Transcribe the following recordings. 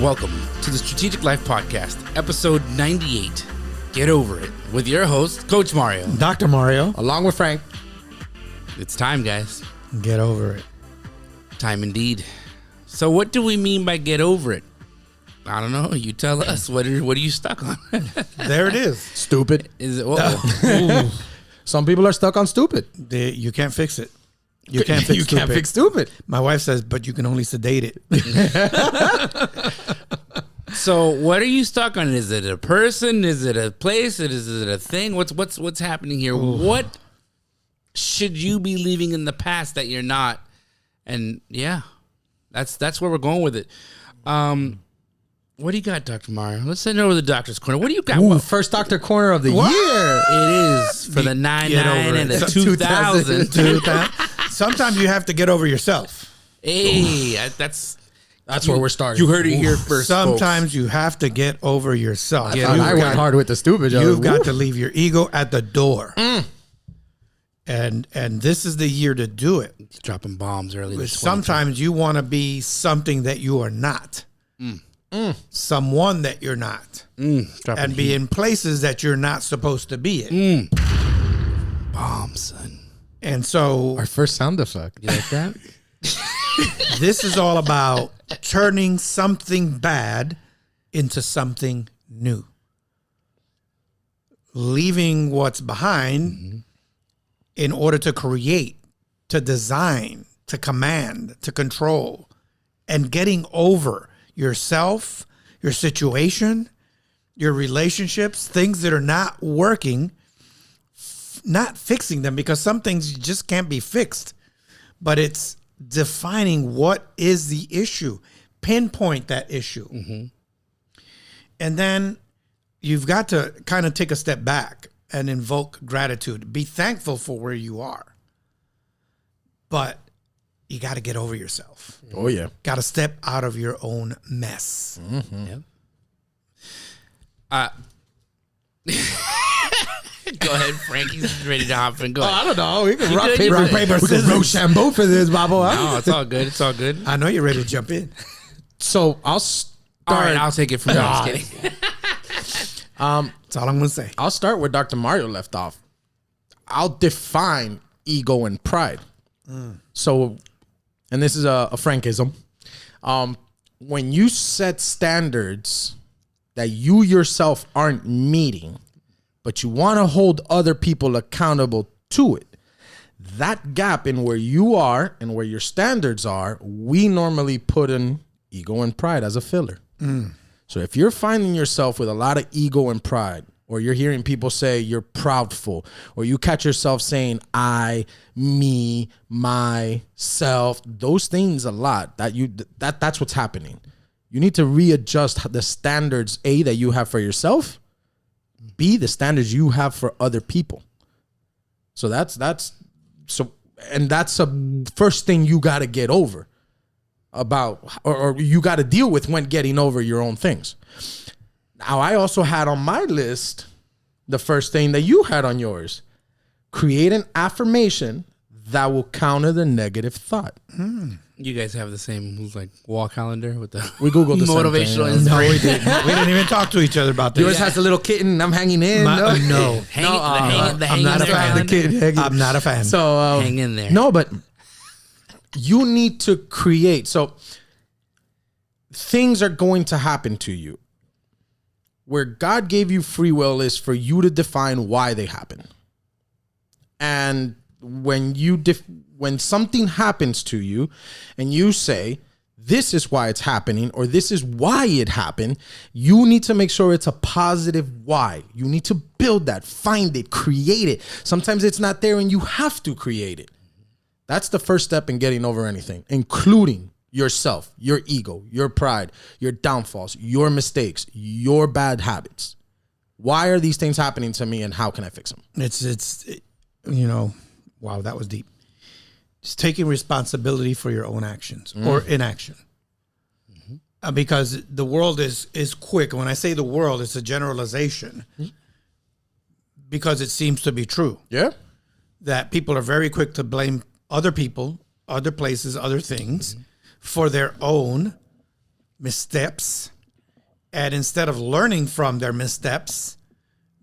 Welcome to the Strategic Life Podcast, episode 98. Get over it with your host, Coach Mario. Dr. Mario. Along with Frank. It's time, guys. Get over it. Time indeed. So what do we mean by get over it? I don't know. You tell us. What are you stuck on? There it is. Stupid. Is it? Some people are stuck on stupid. You can't fix it. You can't fix You stupid. can't fix stupid. My wife says, but you can only sedate it. So what are you stuck on? Is it a person? Is it a place? Is it a thing? What's happening here? Ooh. What should you be leaving in the past that you're not? And yeah, that's where we're going with it. What do you got, Dr. Mario? Let's send it over to the doctor's corner. What do you got? Ooh, first Doctor Corner of the year. It is for the 99 and the 2000. Sometimes you have to get over yourself. Hey, that's where we're starting. You heard it here first. Sometimes folks. You have to get over yourself. I went hard with the stupid. You've got to leave your ego at the door. And this is the year to do it. He's dropping bombs early. Sometimes you want to be something that you are not. Someone that you're not. And be in places that you're not supposed to be in. Bomb, son. And so our first sound effect. You like that? This is all about turning something bad into something new. Leaving what's behind in order to create, to design, to command, to control, and getting over yourself, your situation, your relationships, things that are not working, not fixing them, because some things just can't be fixed, but it's defining what is the issue, pinpoint that issue. And then you've got to kind of take a step back and invoke gratitude. Be thankful for where you are, but you got to get over yourself. Oh, yeah. Got to step out of your own mess. Go ahead, Frank. He's ready to hop in. Go ahead. I don't know. We can rock, paper, scissors. Rochambeau for this, Babo. No, it's all good. It's all good. I know you're ready to jump in. So I'll start. All right, I'll take it from there. I'm just kidding. That's all I'm going to say. I'll start where Dr. Mario left off. I'll define ego and pride. So, and this is a Frankism. When you set standards that you yourself aren't meeting, but you want to hold other people accountable to it, that gap in where you are and where your standards are, we normally put in ego and pride as a filler. So if you're finding yourself with a lot of ego and pride, or you're hearing people say you're proudful, or you catch yourself saying I, me, myself, those things a lot, that's what's happening. You need to readjust the standards, A, that you have for yourself, B, the standards you have for other people. So that's a first thing you got to get over about, or you got to deal with when getting over your own things. Now, I also had on my list the first thing that you had on yours: create an affirmation that will counter the negative thought. You guys have the same like wall calendar with the We Googled the motivational same thing. No, we inspiration. didn't. We didn't even talk to each other about this. Yours has a little kitten. I'm hanging in. No. Hang not in a there, fan. The kitten hanging. I'm not a fan. So hang in there. No, but you need to create. So things are going to happen to you. Where God gave you free will is for you to define why they happen. And when when something happens to you and you say, this is why it's happening, or this is why it happened, you need to make sure it's a positive why. You need to build that, find it, create it. Sometimes it's not there and you have to create it. That's the first step in getting over anything, including yourself, your ego, your pride, your downfalls, your mistakes, your bad habits. Why are these things happening to me and how can I fix them? It's wow, that was deep. It's taking responsibility for your own actions or inaction. Because the world is quick. When I say the world, it's a generalization because it seems to be true. Yeah. That people are very quick to blame other people, other places, other things for their own missteps, And instead of learning from their missteps,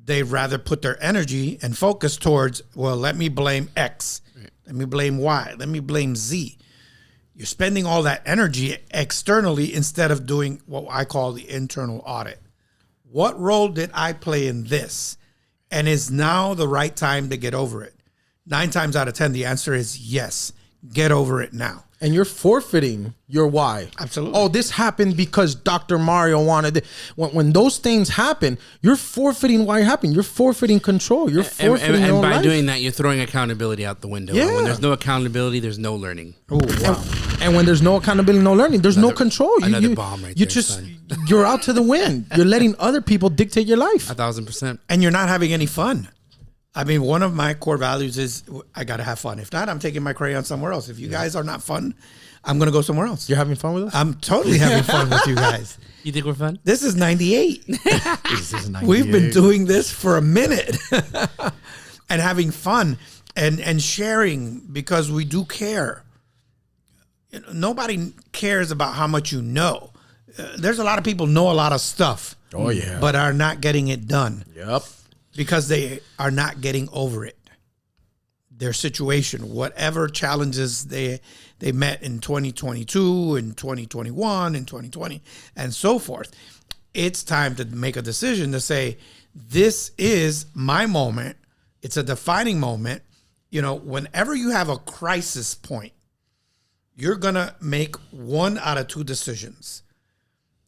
they rather put their energy and focus towards, well, let me blame X. Let me blame Y. Let me blame Z. You're spending all that energy externally instead of doing what I call the internal audit. What role did I play in this? And is now the right time to get over it? 9 times out of 10, the answer is yes. Get over it now. And you're forfeiting your why. Absolutely. Oh, this happened because Dr. Mario wanted it. When those things happen, you're forfeiting why it happened. You're forfeiting control. You're forfeiting your and own by life. doing that, you're throwing accountability out the window. And Yeah. when there's no accountability, there's no learning. Oh, wow. And when there's no accountability, no learning, there's no control. another bomb right you there, just son. you're out to the wind. You're letting other people dictate your life. 1,000%. And you're not having any fun. I mean, one of my core values is I got to have fun. If not, I'm taking my crayon somewhere else. If you guys are not fun, I'm going to go somewhere else. You're having fun with us? I'm totally having fun with you guys. You think we're fun? This is 98. This is 98. We've been doing this for a minute and having fun and sharing because we do care. You know, nobody cares about how much you know. There's a lot of people know a lot of stuff. Oh, yeah. But are not getting it done. Yep. Because they are not getting over it. Their situation, whatever challenges they met in 2022 and 2021 and 2020 and so forth. It's time to make a decision to say, this is my moment. It's a defining moment. You know, whenever you have a crisis point, you're going to make one out of 2 decisions.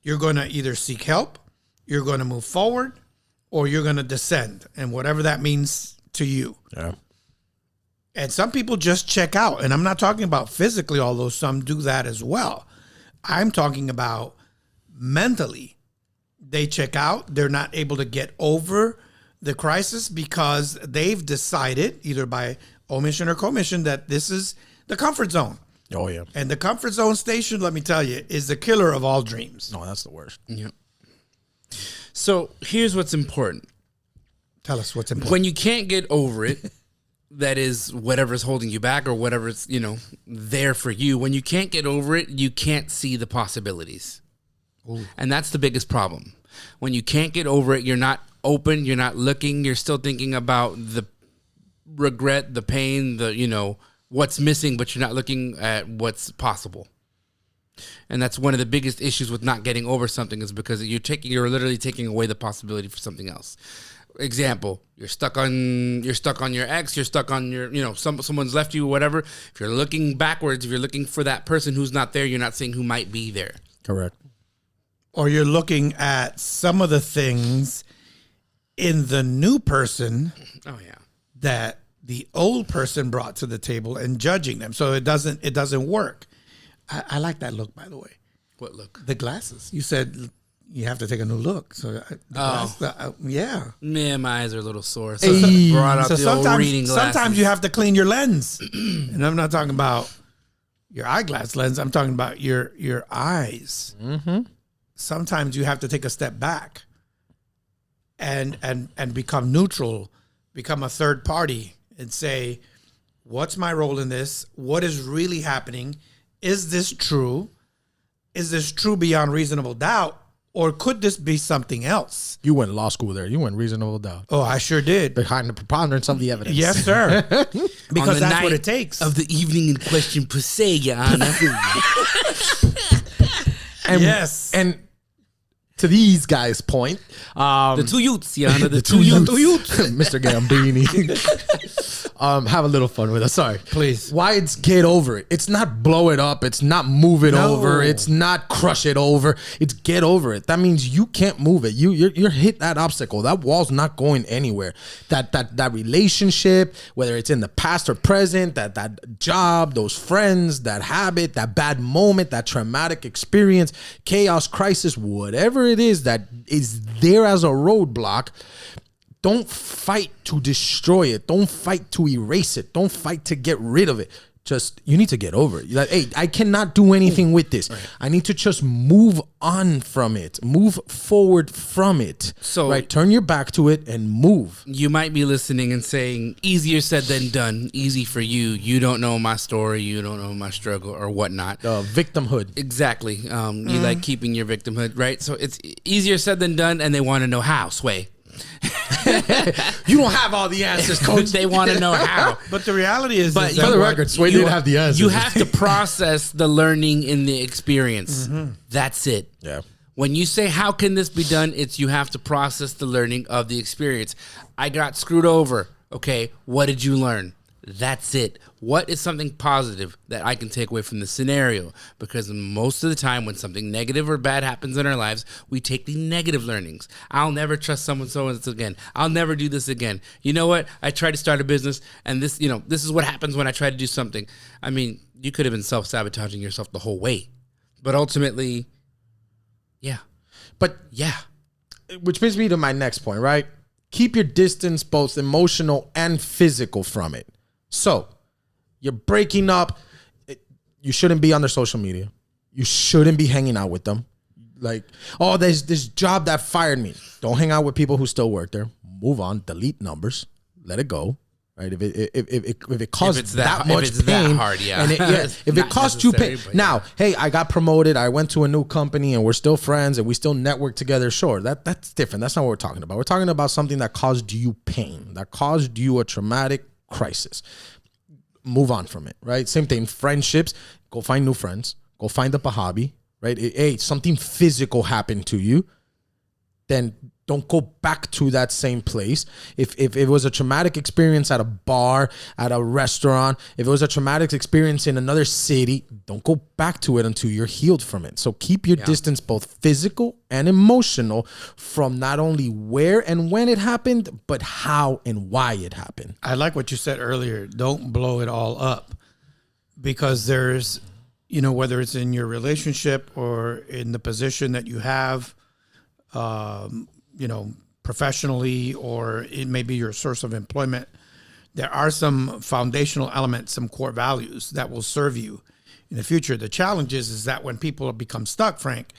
You're going to either seek help, you're going to move forward, or you're going to descend, and whatever that means to you. Yeah. And some people just check out. And I'm not talking about physically, although some do that as well. I'm talking about mentally. They check out. They're not able to get over the crisis because they've decided, either by omission or commission, that this is the comfort zone. Oh, yeah. And the comfort zone station, let me tell you, is the killer of all dreams. No, that's the worst. Yep. So here's what's important. Tell us what's important. When you can't get over it, that is whatever's holding you back or whatever's, there for you. When you can't get over it, you can't see the possibilities. Ooh. And that's the biggest problem. When you can't get over it, you're not open, you're not looking, you're still thinking about the regret, the pain, what's missing, but you're not looking at what's possible. And that's one of the biggest issues with not getting over something, is because you're literally taking away the possibility for something else. Example, you're stuck on your ex, you're stuck on your, someone's left you or whatever. If you're looking backwards, if you're looking for that person who's not there, you're not seeing who might be there. Correct. Or you're looking at some of the things in the new person that the old person brought to the table and judging them. So it doesn't work. I like that look, by the way. What look? The glasses. You said you have to take a new look. So yeah. Man, my eyes are a little sore. So, So brought out so the old reading glasses. sometimes you have to clean your lens. And I'm not talking about your eyeglass lens. I'm talking about your eyes. Mm-hmm. Sometimes you have to take a step back and become neutral, become a third party, and say, what's my role in this? What is really happening? Is this true? Is this true beyond reasonable doubt? Or could this be something else? You went law school there. You went reasonable doubt. Oh, I sure did. Behind the preponderance of the evidence. Yes, sir. Because that's what night it takes. of the evening in question, per se, Your Honor. And, Yes. And to these guys' point, The two youths, Your Honor. The two two youths. youths, Mr. Gambini, have a little fun with us. Sorry. Please. Why it's get over it. It's not blow it up. It's not move it No. over. It's not crush it over. It's get over it. That means you can't move it. You're hit that obstacle. That wall's not going anywhere. That relationship, whether it's in the past or present, that job, those friends, that habit, that bad moment, that traumatic experience, chaos, crisis, whatever it is that is there as a roadblock. Don't fight to destroy it. Don't fight to erase it. Don't fight to get rid of it. you need to get over it. You're like, hey, I cannot do anything with this. Right. I need to just move on from it, move forward from it. So, right, turn your back to it and move. You might be listening and saying, easier said than done, easy for you. You don't know my story. You don't know my struggle or whatnot. Victimhood. Exactly. You like keeping your victimhood, right? So it's easier said than done, and they want to know how, Sway. You don't have all the answers, coach. They want to know how. But the reality is, but for the record, Sway didn't have the answers. You have to process the learning in the experience. That's it. Yeah. When you say, how can this be done? It's you have to process the learning of the experience. I got screwed over. Okay, what did you learn? That's it. What is something positive that I can take away from the scenario? Because most of the time when something negative or bad happens in our lives, we take the negative learnings. I'll never trust someone so again. I'll never do this again. You know what? I tried to start a business and this is what happens when I try to do something. I mean, you could have been self-sabotaging yourself the whole way. But ultimately, yeah. But yeah. Which brings me to my next point, right? Keep your distance, both emotional and physical, from it. So, you're breaking up. You shouldn't be on their social media. You shouldn't be hanging out with them. Like, oh, there's this job that fired me. Don't hang out with people who still work there. Move on. Delete numbers. Let it go. Right? If it caused that much pain, that hard, yeah. And if it costs you pain. Now, hey, I got promoted. I went to a new company, and we're still friends, and we still network together. Sure, that's different. That's not what we're talking about. We're talking about something that caused you pain, that caused you a traumatic crisis. Move on from it, right? Same thing. Friendships, go find new friends. Go find up a hobby, right? Hey, something physical happened to you, then don't go back to that same place. If it was a traumatic experience at a bar, at a restaurant, if it was a traumatic experience in another city, don't go back to it until you're healed from it. So keep your distance, both physical and emotional, from not only where and when it happened, but how and why it happened. I like what you said earlier. Don't blow it all up, because there's, whether it's in your relationship or in the position that you have, professionally, or it may be your source of employment, there are some foundational elements, some core values that will serve you in the future. The challenge is that when people become stuck, Frank,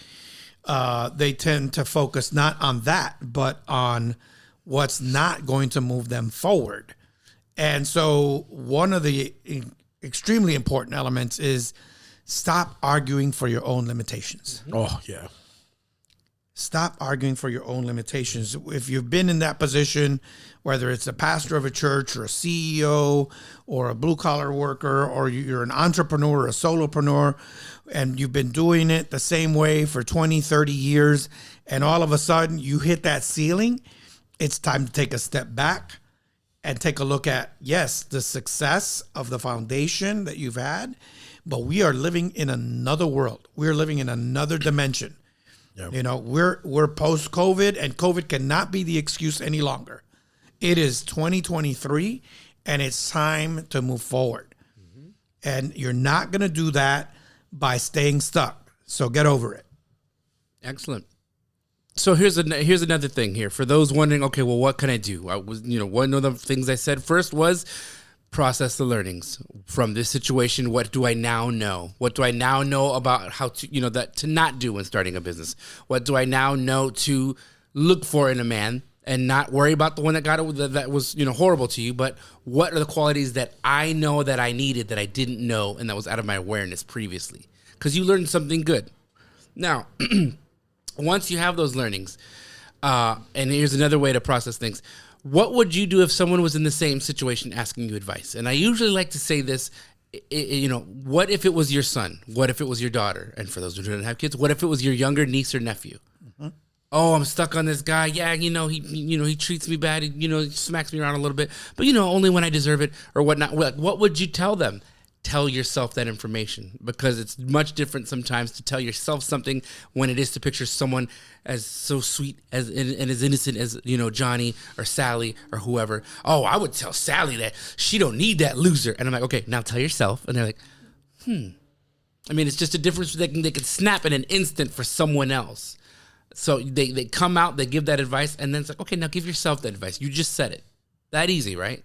they tend to focus not on that, but on what's not going to move them forward. And so one of the extremely important elements is stop arguing for your own limitations. Oh, yeah. Stop arguing for your own limitations. If you've been in that position, whether it's a pastor of a church or a CEO or a blue-collar worker, or you're an entrepreneur or a solopreneur, and you've been doing it the same way for 20, 30 years, and all of a sudden you hit that ceiling, it's time to take a step back and take a look at, yes, the success of the foundation that you've had, but we are living in another world. We're living in another dimension. Yep. We're post-COVID, and COVID cannot be the excuse any longer. It is 2023, and it's time to move forward. Mm-hmm. And you're not going to do that by staying stuck. So get over it. Excellent. So here's another thing here for those wondering. Okay, well, what can I do? One of the things I said first was process the learnings from this situation. What do I now know? What do I now know about how to, that to not do when starting a business? What do I now know to look for in a man, and not worry about the one that was horrible to you, but what are the qualities that I know that I needed that I didn't know and that was out of my awareness previously? Because you learned something good. Now, once you have those learnings, and here's another way to process things. What would you do if someone was in the same situation asking you advice? And I usually like to say this, what if it was your son? What if it was your daughter? And for those who don't have kids, what if it was your younger niece or nephew? Mm-hmm. Oh, I'm stuck on this guy. Yeah, he treats me bad. He smacks me around a little bit, but only when I deserve it or whatnot. What would you tell them? Tell yourself that information, because it's much different sometimes to tell yourself something when it is to picture someone as so sweet and as innocent as Johnny or Sally or whoever. Oh, I would tell Sally that she don't need that loser, and I'm like, okay, now tell yourself, and they're like, I mean, it's just a difference. They can snap in an instant for someone else. So they come out, they give that advice, and then it's like, okay, now give yourself that advice. You just said it. That easy, right?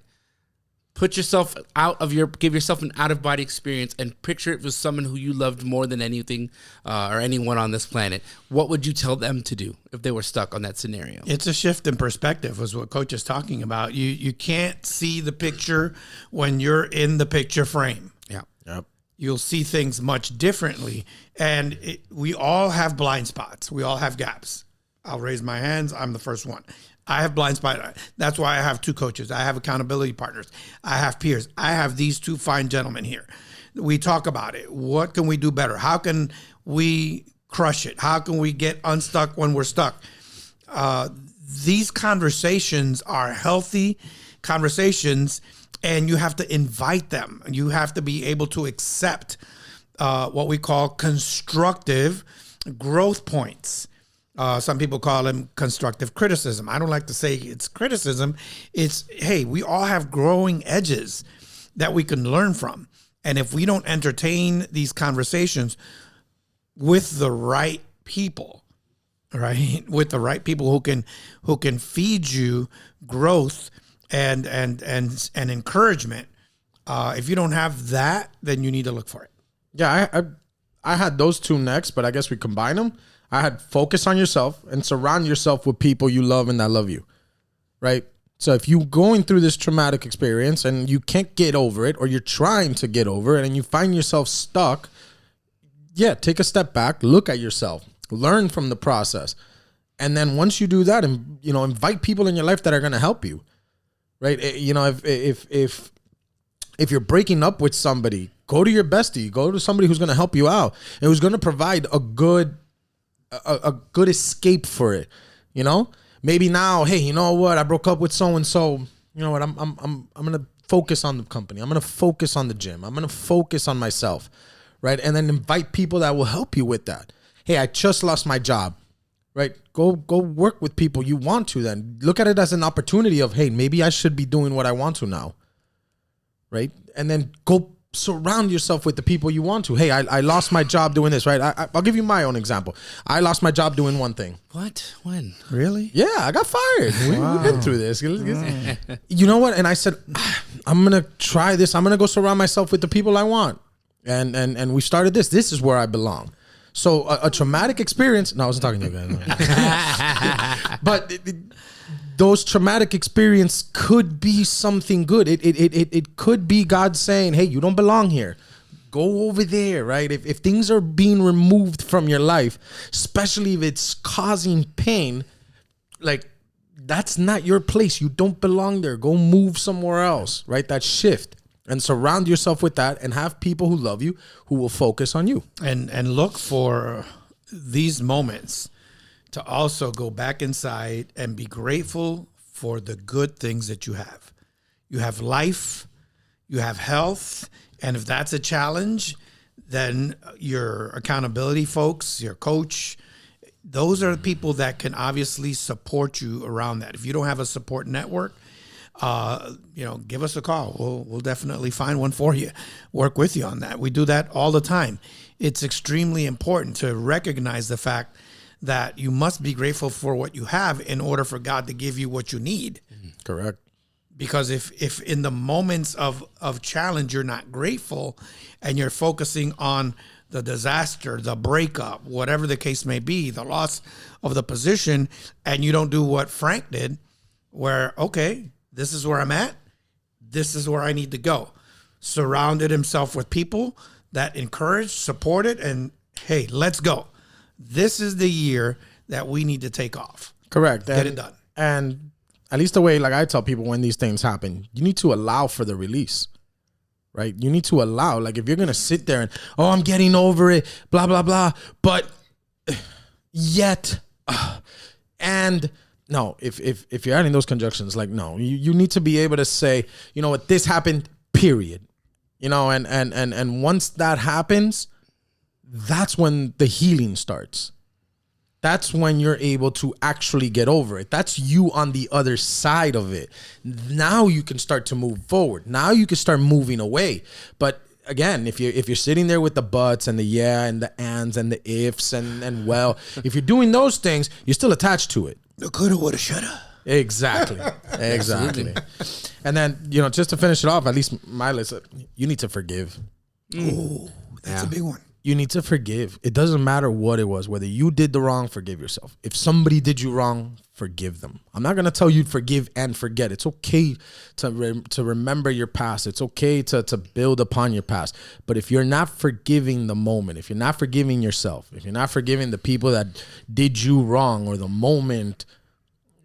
give yourself an out of body experience and picture it with someone who you loved more than anything or anyone on this planet, what would you tell them to do if they were stuck on that scenario? It's a shift in perspective, was what Coach is talking about. You can't see the picture when you're in the picture frame. Yeah. Yep. You'll see things much differently. And we all have blind spots. We all have gaps. I'll raise my hands. I'm the first one. I have blind spot. That's why I have two coaches. I have accountability partners. I have peers. I have these two fine gentlemen here. We talk about it. What can we do better? How can we crush it? How can we get unstuck when we're stuck? These conversations are healthy conversations, and you have to invite them. You have to be able to accept what we call constructive growth points. Some people call them constructive criticism. I don't like to say it's criticism. It's, hey, we all have growing edges that we can learn from. And if we don't entertain these conversations with the right people, right, with the right people who can feed you growth and encouragement, if you don't have that, then you need to look for it. Yeah, I had those two next, but I guess we combine them. I had focus on yourself and surround yourself with people you love and that love you, right? So if you're going through this traumatic experience and you can't get over it, or you're trying to get over it and you find yourself stuck, yeah, take a step back, look at yourself, learn from the process. And then once you do that, and invite people in your life that are going to help you, right? If you're breaking up with somebody, go to your bestie, go to somebody who's going to help you out and who's going to provide a good escape for it. Maybe now, hey, you know what? I broke up with so and so. You know what? I'm gonna focus on the company. I'm gonna focus on the gym. I'm gonna focus on myself, right? And then invite people that will help you with that. Hey, I just lost my job, right? Go work with people you want to. Then look at it as an opportunity of, hey, maybe I should be doing what I want to now, right? And then go surround yourself with the people you want to. Hey, I lost my job doing this, right? I'll give you my own example. I lost my job doing one thing. What? When? Really? Yeah, I got fired. We've been through this. You know what? And I said, I'm going to try this. I'm going to go surround myself with the people I want. And we started this. This is where I belong. So a traumatic experience. No, I wasn't talking to you guys. But those traumatic experience could be something good. It could be God saying, hey, you don't belong here. Go over there, right? If things are being removed from your life, especially if it's causing pain, like, that's not your place. You don't belong there. Go move somewhere else, right? That shift. And surround yourself with that and have people who love you, who will focus on you. And look for these moments to also go back inside and be grateful for the good things that you have. You have life, you have health, and if that's a challenge, then your accountability folks, your coach, those are the people that can obviously support you around that. If you don't have a support network, give us a call. We'll definitely find one for you, work with you on that. We do that all the time. It's extremely important to recognize the fact that you must be grateful for what you have in order for God to give you what you need. Correct. Because if in the moments of challenge, you're not grateful and you're focusing on the disaster, the breakup, whatever the case may be, the loss of the position, and you don't do what Frank did, where, okay, this is where I'm at, this is where I need to go. Surrounded himself with people that encourage, supported, and hey, let's go. This is the year that we need to take off. Correct. Get it done. And at least the way, like I tell people when these things happen, you need to allow for the release, right? You need to allow, like if you're going to sit there and, oh, I'm getting over it, blah, blah, blah. But yet, and no, if you're adding those conjunctions, like, no, you need to be able to say, you know what, this happened, period. And once that happens, that's when the healing starts. That's when you're able to actually get over it. That's you on the other side of it. Now you can start to move forward. Now you can start moving away. But again, if you're sitting there with the buts and the yeah and the ands and the ifs and well, if you're doing those things, you're still attached to it. The coulda, woulda, shoulda. Exactly. Exactly. And then, just to finish it off, at least my list, you need to forgive. Ooh, that's a big one. You need to forgive. It doesn't matter what it was, whether you did the wrong, forgive yourself. If somebody did you wrong, forgive them. I'm not going to tell you forgive and forget. It's okay to remember your past. It's okay to build upon your past. But if you're not forgiving the moment, if you're not forgiving yourself, if you're not forgiving the people that did you wrong or the moment,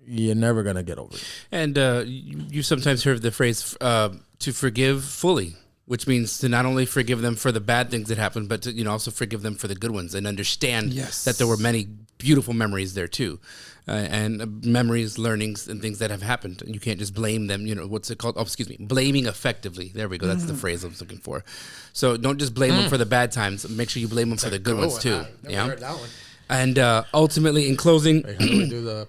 you're never going to get over it. And you sometimes heard the phrase to forgive fully, which means to not only forgive them for the bad things that happened, but to also forgive them for the good ones and understand that there were many beautiful memories there too, and memories, learnings, and things that have happened. And you can't just blame them. What's it called? Oh, excuse me, blaming effectively. There we go. That's the phrase I was looking for. So don't just blame them for the bad times. Make sure you blame them for the good ones too. Never heard that one. And ultimately, in closing, How do we do the?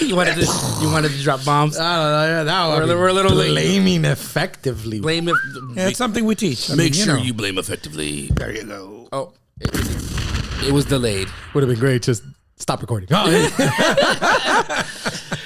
you wanted to drop bombs. We're a little blaming effectively. Blame it. Yeah, it's something we teach. Make sure you blame effectively. There you go. Oh, it was delayed. Would have been great. Just stop recording.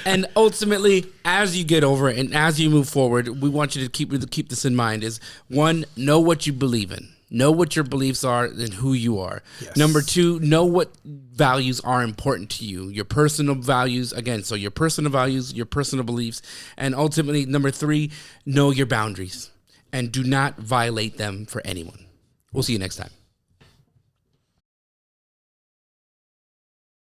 And ultimately, as you get over it and as you move forward, we want you to keep this in mind: is one, know what you believe in. Know what your beliefs are and who you are. Yes. Number two, know what values are important to you. Your personal values, again, so your personal values, your personal beliefs. And ultimately, number three, know your boundaries and do not violate them for anyone. We'll see you next time.